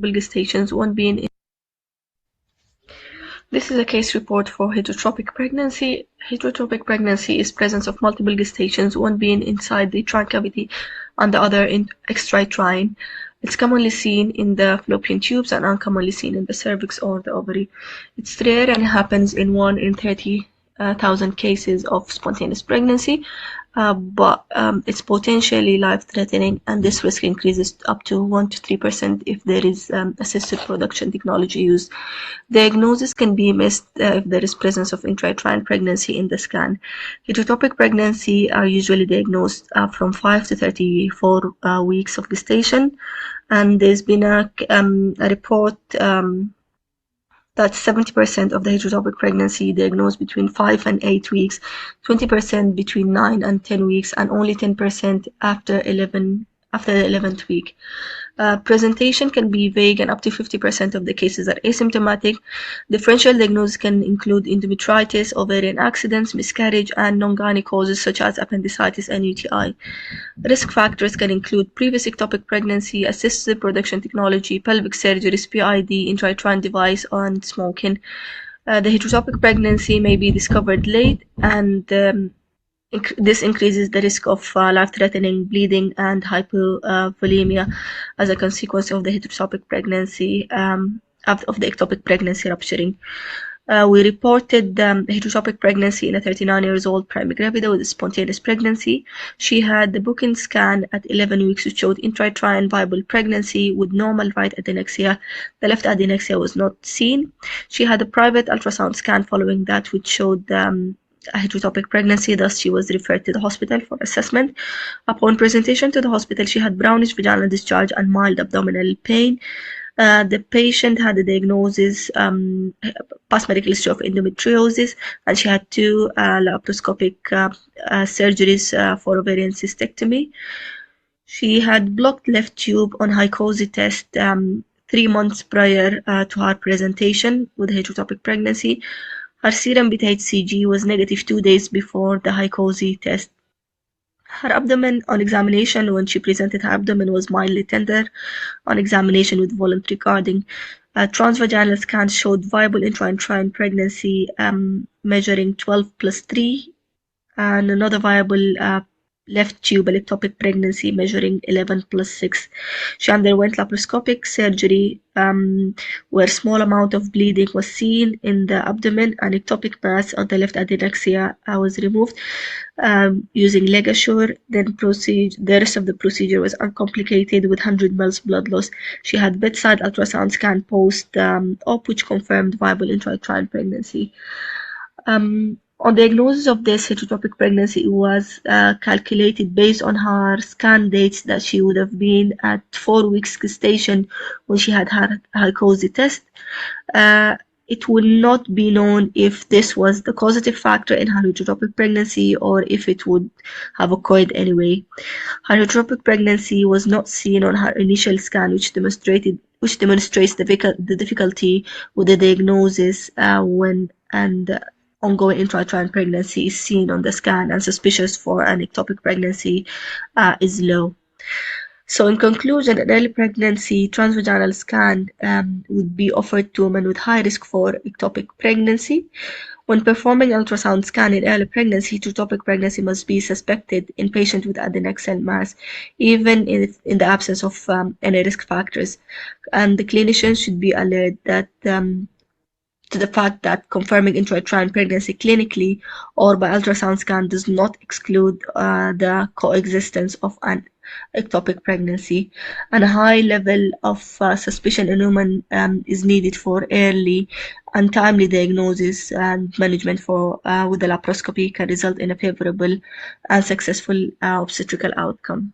gestations, one being in. This is a case report for heterotopic pregnancy. Heterotopic pregnancy is presence of multiple gestations, one being inside the trine cavity and the other in extrauterine. It's commonly seen in the fallopian tubes and uncommonly seen in the cervix or the ovary. It's rare and happens in 1 in 30,000 cases of spontaneous pregnancy, but it's potentially life-threatening, and this risk increases up to 1 to 3% if there is assisted reproduction technology used. Diagnosis can be missed if there is presence of intrauterine pregnancy in the scan. Heterotopic pregnancy are usually diagnosed from 5 to 34 weeks of gestation, and there's been a report that 70% of the heterotopic pregnancy diagnosed between 5 and 8 weeks, 20% between 9 and 10 weeks, and only 10% after the 11th week. Presentation can be vague, and up to 50% of the cases are asymptomatic. Differential diagnosis can include endometritis, ovarian accidents, miscarriage, and non-gynecologic causes such as appendicitis and UTI. Risk factors can include previous ectopic pregnancy, assisted reproduction technology, pelvic surgeries, PID, intrauterine device, and smoking. The heterotopic pregnancy may be discovered late, and this increases the risk of life-threatening bleeding and hypovolemia as a consequence of the heterotopic pregnancy, of the ectopic pregnancy rupturing. We reported heterotopic pregnancy in a 39-year-old primary gravida with a spontaneous pregnancy. She had the booking scan at 11 weeks, which showed intrauterine viable pregnancy with normal right adnexia. The left adnexia was not seen. She had a private ultrasound scan following that, which showed a heterotopic pregnancy, thus she was referred to the hospital for assessment. Upon presentation to the hospital, she had brownish vaginal discharge and mild abdominal pain. The patient had a diagnosis, past medical history of endometriosis, and she had 2 laparoscopic surgeries for ovarian cystectomy. She had blocked left tube on hycosis test 3 months prior to her presentation with heterotopic pregnancy. Her serum beta-HCG was negative 2 days before the hycosis test. Her abdomen on examination, when she presented, her abdomen was mildly tender on examination with voluntary guarding. Transvaginal scans showed viable intrauterine pregnancy measuring 12+3, and another viable left tubal ectopic pregnancy measuring 11+6. She underwent laparoscopic surgery where small amount of bleeding was seen in the abdomen, and ectopic mass on the left adnexia was removed using ligature. Then the rest of the procedure was uncomplicated with 100 mL blood loss. She had bedside ultrasound scan post-op, which confirmed viable intrauterine pregnancy. On diagnosis of this heterotopic pregnancy, it was calculated based on her scan dates that she would have been at 4 weeks gestation when she had her hycosis test. It will not be known if this was the causative factor in her heterotopic pregnancy or if it would have occurred anyway. Her heterotopic pregnancy was not seen on her initial scan, which demonstrates the difficulty with the diagnosis when ongoing intrauterine pregnancy is seen on the scan, and suspicious for an ectopic pregnancy is low. So in conclusion, an early pregnancy transvaginal scan would be offered to women with high risk for ectopic pregnancy. When performing ultrasound scan in early pregnancy, heterotopic pregnancy must be suspected in patients with adnexal mass, even in the absence of any risk factors. And the clinician should be alert that to the fact that confirming intrauterine pregnancy clinically or by ultrasound scan does not exclude the coexistence of an ectopic pregnancy, and a high level of suspicion in women is needed for early and timely diagnosis and management with the laparoscopy can result in a favorable and successful obstetrical outcome.